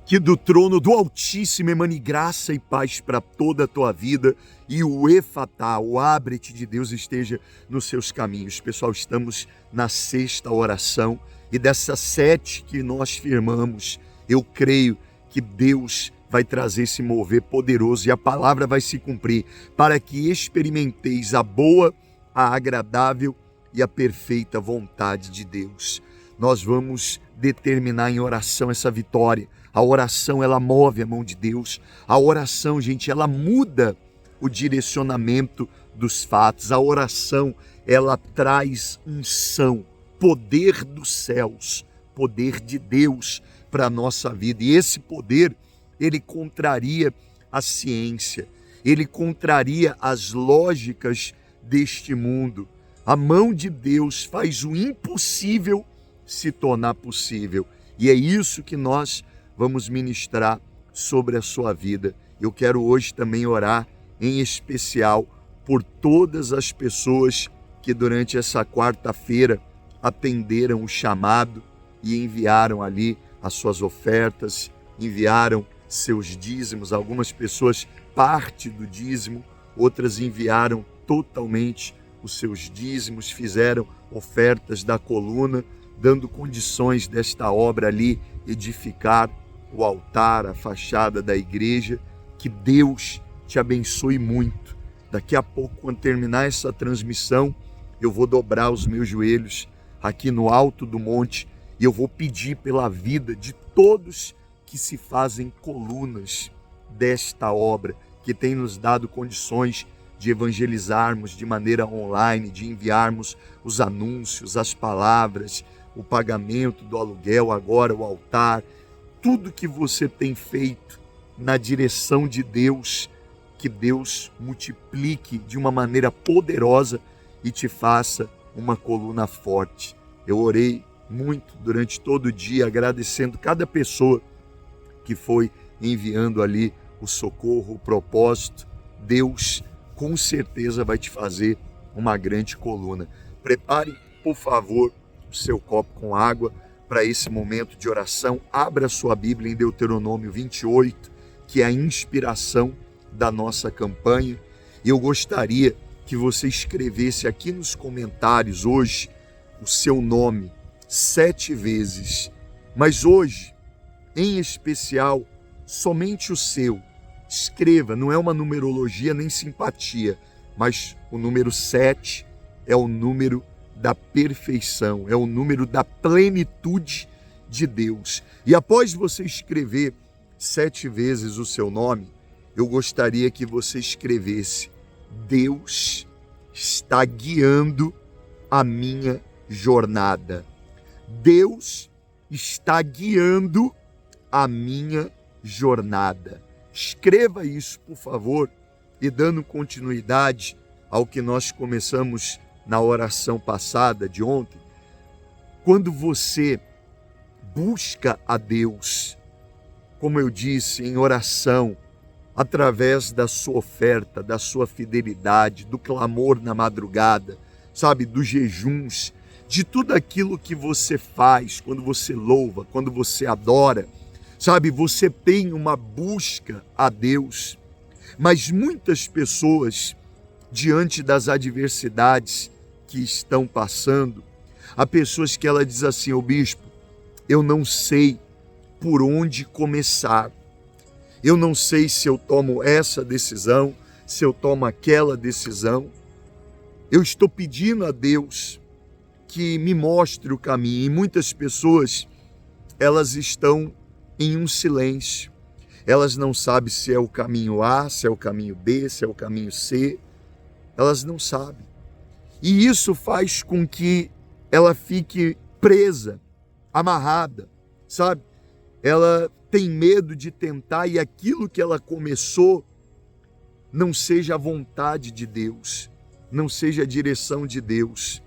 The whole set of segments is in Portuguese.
Que do trono do Altíssimo emane graça e paz para toda a tua vida e o efatá, o abre-te de Deus esteja nos seus caminhos. Pessoal, estamos na 6ª oração e dessa 7 que nós firmamos, eu creio que Deus vai trazer esse mover poderoso e a palavra vai se cumprir para que experimenteis a boa, a agradável e a perfeita vontade de Deus. Nós vamos determinar em oração essa vitória. A oração, ela move a mão de Deus. A oração, gente, ela muda o direcionamento dos fatos. A oração, ela traz unção, poder dos céus, poder de Deus para a nossa vida. E esse poder, ele contraria a ciência, ele contraria as lógicas deste mundo. A mão de Deus faz o impossível se tornar possível. E é isso que nós vamos ministrar sobre a sua vida. Eu quero hoje também orar em especial por todas as pessoas que durante essa quarta-feira atenderam o chamado e enviaram ali as suas ofertas, enviaram seus dízimos. Algumas pessoas parte do dízimo, outras enviaram totalmente os seus dízimos, fizeram ofertas da coluna, dando condições desta obra ali edificar o altar, a fachada da igreja. Que Deus te abençoe muito. Daqui a pouco, quando terminar essa transmissão, eu vou dobrar os meus joelhos aqui no alto do monte e eu vou pedir pela vida de todos que se fazem colunas desta obra, que tem nos dado condições de evangelizarmos de maneira online, de enviarmos os anúncios, as palavras, o pagamento do aluguel, agora o altar, tudo que você tem feito na direção de Deus, que Deus multiplique de uma maneira poderosa e te faça uma coluna forte. Eu orei muito durante todo o dia, agradecendo cada pessoa que foi enviando ali o socorro, o propósito. Deus com certeza vai te fazer uma grande coluna. Prepare, por favor, o seu copo com água para esse momento de oração. Abra sua Bíblia em Deuteronômio 28, que é a inspiração da nossa campanha. E eu gostaria que você escrevesse aqui nos comentários hoje o seu nome 7 vezes. Mas hoje, em especial, somente o seu. Escreva, não é uma numerologia nem simpatia, mas o número 7 é o número da perfeição, é o número da plenitude de Deus. E após você escrever 7 vezes o seu nome, eu gostaria que você escrevesse: Deus está guiando a minha jornada. Deus está guiando a minha jornada. Escreva isso, por favor, e dando continuidade ao que nós começamos na oração passada de ontem. Quando você busca a Deus, como eu disse, em oração, através da sua oferta, da sua fidelidade, do clamor na madrugada, sabe, dos jejuns, de tudo aquilo que você faz, quando você louva, quando você adora, sabe, você tem uma busca a Deus. Mas muitas pessoas, diante das adversidades que estão passando, há pessoas que ela diz assim: ô bispo, eu não sei por onde começar. Eu não sei se eu tomo essa decisão, se eu tomo aquela decisão. Eu estou pedindo a Deus que me mostre o caminho. E muitas pessoas, elas estão em um silêncio. Elas não sabem se é o caminho A, se é o caminho B, se é o caminho C. Elas não sabem. E isso faz com que ela fique presa, amarrada, sabe? Ela tem medo de tentar e aquilo que ela começou não seja a vontade de Deus, não seja a direção de Deus.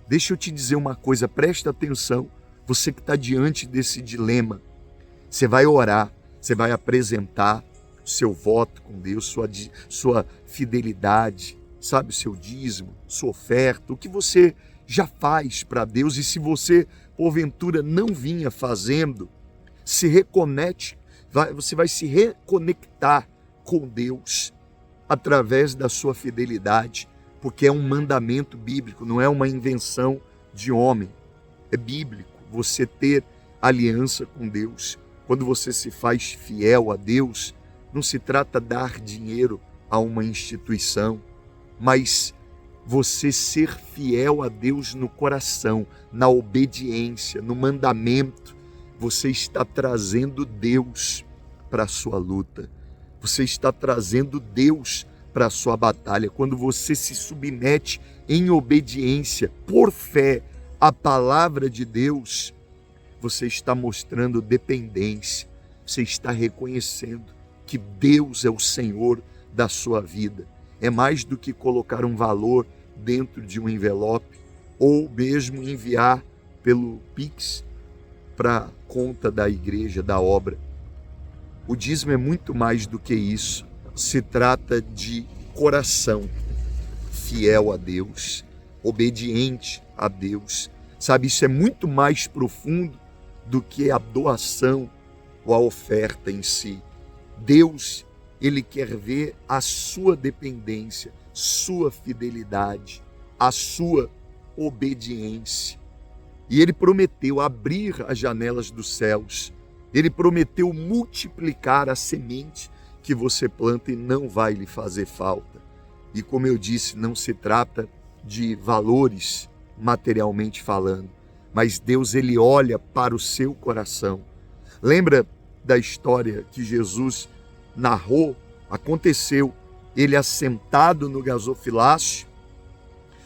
Deixa eu te dizer uma coisa, presta atenção, você que está diante desse dilema. Você vai orar, você vai apresentar o seu voto com Deus, sua fidelidade, sabe, o seu dízimo, sua oferta, o que você já faz para Deus. E se você, porventura, não vinha fazendo, se reconecte Você vai se reconectar com Deus através da sua fidelidade, porque é um mandamento bíblico, não é uma invenção de homem. É bíblico você ter aliança com Deus. Quando você se faz fiel a Deus, não se trata de dar dinheiro a uma instituição, mas você ser fiel a Deus no coração, na obediência, no mandamento. Você está trazendo Deus para a sua luta. Você está trazendo Deus para a sua batalha. Quando você se submete em obediência, por fé, à palavra de Deus, você está mostrando dependência. Você está reconhecendo que Deus é o Senhor da sua vida. É mais do que colocar um valor dentro de um envelope ou mesmo enviar pelo Pix para a conta da igreja, da obra. O dízimo é muito mais do que isso. Se trata de coração fiel a Deus, obediente a Deus. Sabe, isso é muito mais profundo do que a doação ou a oferta em si. Deus, Ele quer ver a sua dependência, sua fidelidade, a sua obediência. E Ele prometeu abrir as janelas dos céus. Ele prometeu multiplicar a semente que você planta e não vai lhe fazer falta. E como eu disse, não se trata de valores materialmente falando, mas Deus, Ele olha para o seu coração. Lembra da história que Jesus narrou? Aconteceu, ele assentado no gasofilácio,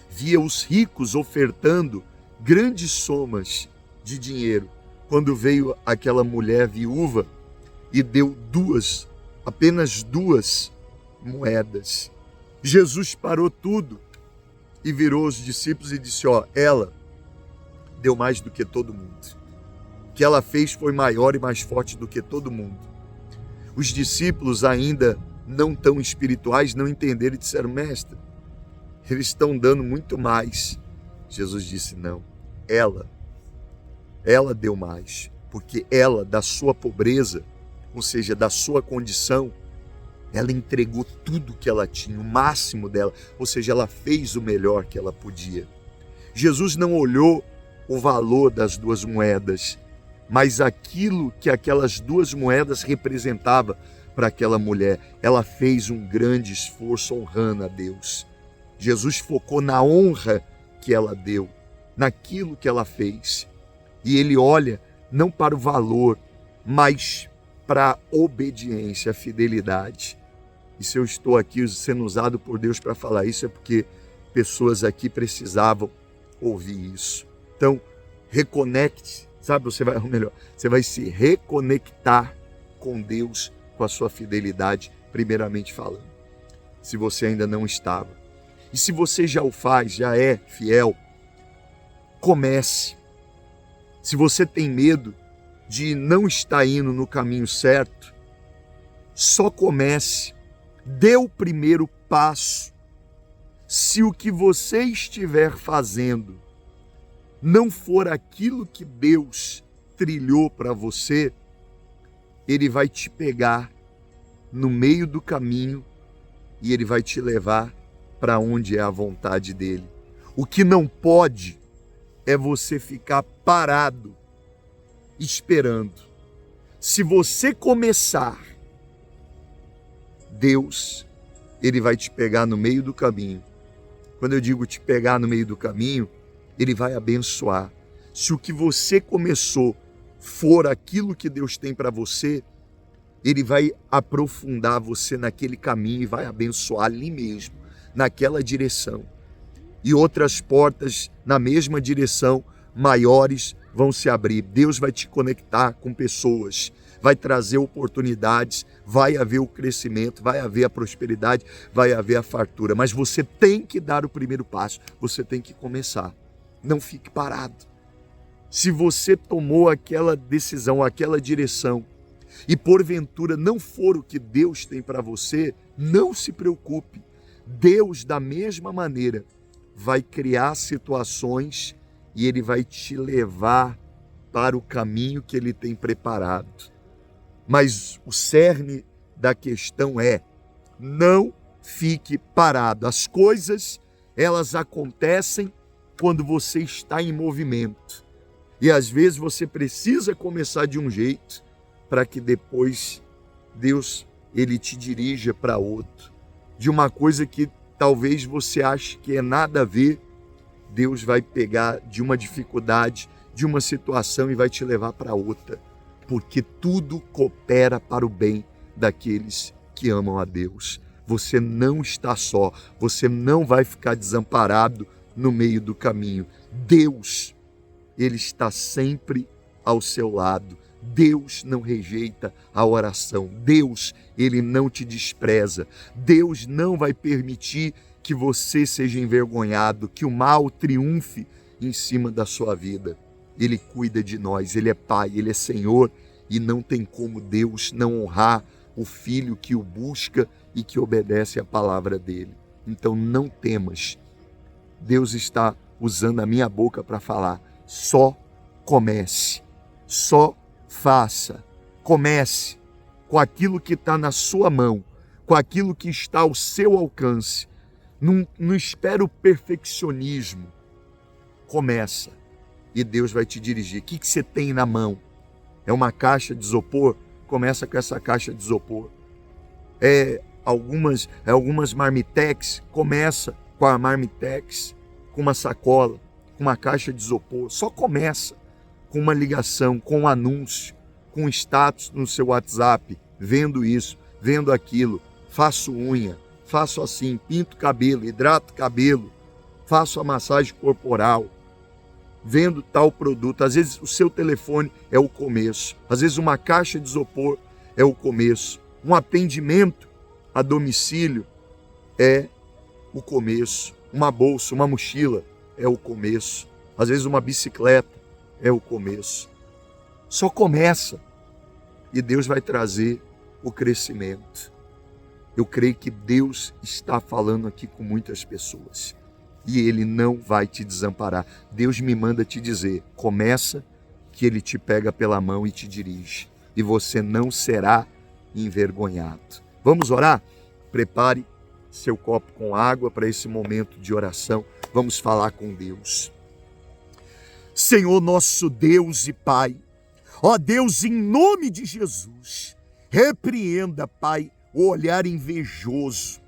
via os ricos ofertando grandes somas de dinheiro, quando veio aquela mulher viúva e deu apenas duas moedas. Jesus parou tudo e virou os discípulos e disse: ela deu mais do que todo mundo. O que ela fez foi maior e mais forte do que todo mundo. Os discípulos, ainda não tão espirituais, não entenderam e disseram: mestre, eles estão dando muito mais. Jesus disse: não, ela deu mais, porque ela, da sua pobreza, ou seja, da sua condição, ela entregou tudo que ela tinha, o máximo dela, ou seja, ela fez o melhor que ela podia. Jesus não olhou o valor das duas moedas, mas aquilo que aquelas duas moedas representavam para aquela mulher. Ela fez um grande esforço honrando a Deus. Jesus focou na honra que ela deu, naquilo que ela fez. E Ele olha não para o valor, mas para a obediência, a fidelidade. E se eu estou aqui sendo usado por Deus para falar isso, é porque pessoas aqui precisavam ouvir isso. Então, reconecte, sabe? Você vai se reconectar com Deus, com a sua fidelidade, primeiramente falando. Se você ainda não estava. E se você já o faz, já é fiel, comece. Se você tem medo de não estar indo no caminho certo, só comece. Dê o primeiro passo. Se o que você estiver fazendo não for aquilo que Deus trilhou para você, Ele vai te pegar no meio do caminho e Ele vai te levar para onde é a vontade dEle. O que não pode é você ficar parado, esperando. Se você começar, Deus, Ele vai te pegar no meio do caminho. Quando eu digo te pegar no meio do caminho, Ele vai abençoar. Se o que você começou for aquilo que Deus tem para você, Ele vai aprofundar você naquele caminho e vai abençoar ali mesmo, naquela direção. E outras portas na mesma direção, maiores, vão se abrir. Deus vai te conectar com pessoas, vai trazer oportunidades, vai haver o crescimento, vai haver a prosperidade, vai haver a fartura. Mas você tem que dar o primeiro passo, você tem que começar. Não fique parado. Se você tomou aquela decisão, aquela direção, e porventura não for o que Deus tem para você, não se preocupe. Deus, da mesma maneira, vai criar situações e Ele vai te levar para o caminho que Ele tem preparado. Mas o cerne da questão é: não fique parado. As coisas, elas acontecem quando você está em movimento. E às vezes você precisa começar de um jeito para que depois Deus, ele te dirija para outro. De uma coisa que talvez você ache que é nada a ver, Deus vai pegar de uma dificuldade, de uma situação e vai te levar para outra. Porque tudo coopera para o bem daqueles que amam a Deus. Você não está só, você não vai ficar desamparado no meio do caminho. Deus, ele está sempre ao seu lado. Deus não rejeita a oração. Deus, ele não te despreza. Deus não vai permitir que você seja envergonhado, que o mal triunfe em cima da sua vida. Ele cuida de nós, ele é Pai, ele é Senhor, e não tem como Deus não honrar o filho que o busca e que obedece à palavra dele. Então não temas. Deus está usando a minha boca para falar: só comece, só faça, comece com aquilo que está na sua mão, com aquilo que está ao seu alcance. Não espera o perfeccionismo. Começa e Deus vai te dirigir. O que você tem na mão? É uma caixa de isopor? Começa com essa caixa de isopor. Algumas marmitex? Começa com a marmitex, com uma sacola, com uma caixa de isopor. Só começa com uma ligação, com um anúncio, com um status no seu WhatsApp, vendo isso, vendo aquilo. Faço unha, faço assim, pinto cabelo, hidrato cabelo, faço a massagem corporal, vendo tal produto. Às vezes o seu telefone é o começo, às vezes uma caixa de isopor é o começo, um atendimento a domicílio é o começo, uma bolsa, uma mochila é o começo, às vezes uma bicicleta é o começo. Só começa e Deus vai trazer o crescimento. Eu creio que Deus está falando aqui com muitas pessoas e Ele não vai te desamparar. Deus me manda te dizer: começa, que Ele te pega pela mão e te dirige, e você não será envergonhado. Vamos orar? Prepare seu copo com água para esse momento de oração. Vamos falar com Deus. Senhor, nosso Deus e Pai, ó Deus, em nome de Jesus, repreenda, Pai, o olhar invejoso,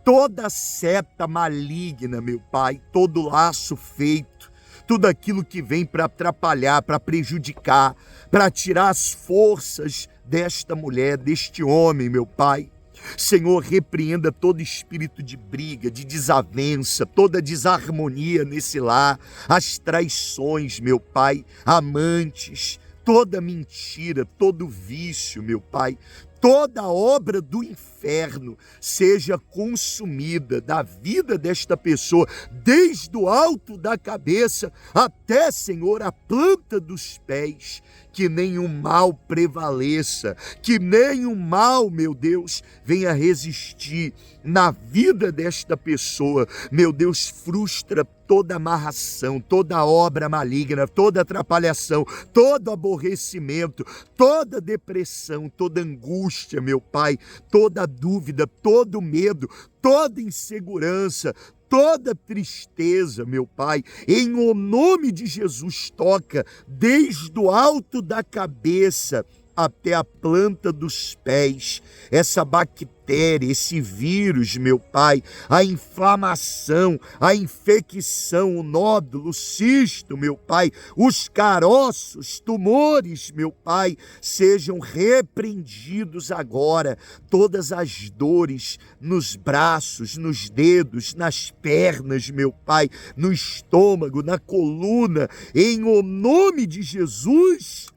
toda seta maligna, meu Pai, todo laço feito, tudo aquilo que vem para atrapalhar, para prejudicar, para tirar as forças desta mulher, deste homem, meu Pai. Senhor, repreenda todo espírito de briga, de desavença, toda desarmonia nesse lar, as traições, meu Pai, amantes, toda mentira, todo vício, meu Pai, toda obra do inferno seja consumida da vida desta pessoa, desde o alto da cabeça até, Senhor, a planta dos pés. Que nenhum mal prevaleça, que nenhum mal, meu Deus, venha resistir na vida desta pessoa. Meu Deus, frustra toda amarração, toda obra maligna, toda atrapalhação, todo aborrecimento, toda depressão, toda angústia, meu Pai, toda dúvida, todo medo, toda insegurança, toda tristeza, meu Pai, em o nome de Jesus, toca desde o alto da cabeça até a planta dos pés, essa bactéria, esse vírus, meu Pai, a inflamação, a infecção, o nódulo, o cisto, meu Pai, os caroços, tumores, meu Pai, sejam repreendidos agora, todas as dores nos braços, nos dedos, nas pernas, meu Pai, no estômago, na coluna, em o nome de Jesus.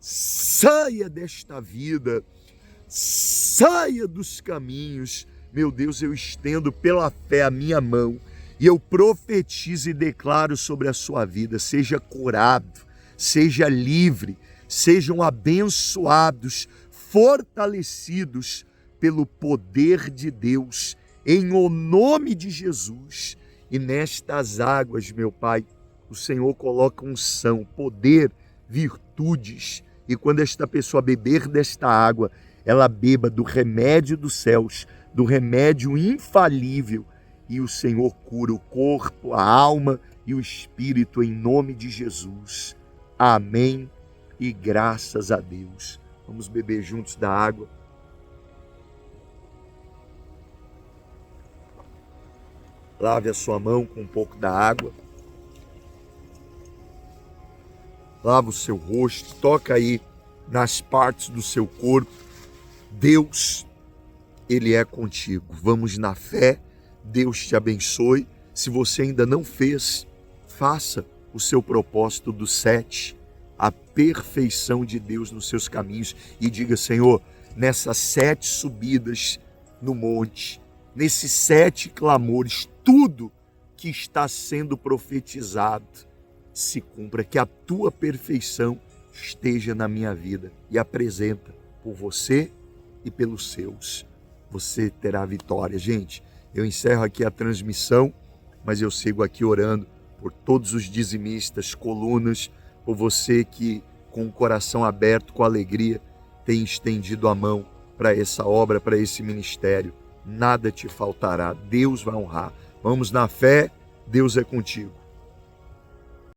Saia desta vida, saia dos caminhos. Meu Deus, eu estendo pela fé a minha mão e eu profetizo e declaro sobre a sua vida: seja curado, seja livre, sejam abençoados, fortalecidos pelo poder de Deus, em o nome de Jesus. E nestas águas, meu Pai, o Senhor coloca unção, poder, virtudes, e quando esta pessoa beber desta água, ela beba do remédio dos céus, do remédio infalível, e o Senhor cura o corpo, a alma e o espírito em nome de Jesus. Amém e graças a Deus. Vamos beber juntos da água. Lave a sua mão com um pouco da água. Lava o seu rosto, toca aí nas partes do seu corpo. Deus, Ele é contigo. Vamos na fé. Deus te abençoe. Se você ainda não fez, faça o seu propósito do 7, a perfeição de Deus nos seus caminhos, e diga: Senhor, nessas 7 subidas no monte, nesses 7 clamores, tudo que está sendo profetizado se cumpra, que a tua perfeição esteja na minha vida, e apresenta por você e pelos seus. Você terá vitória. Gente, eu encerro aqui a transmissão, mas eu sigo aqui orando por todos os dizimistas, colunas, por você que com o coração aberto, com alegria, tem estendido a mão para essa obra, para esse ministério. Nada te faltará, Deus vai honrar. Vamos na fé, Deus é contigo.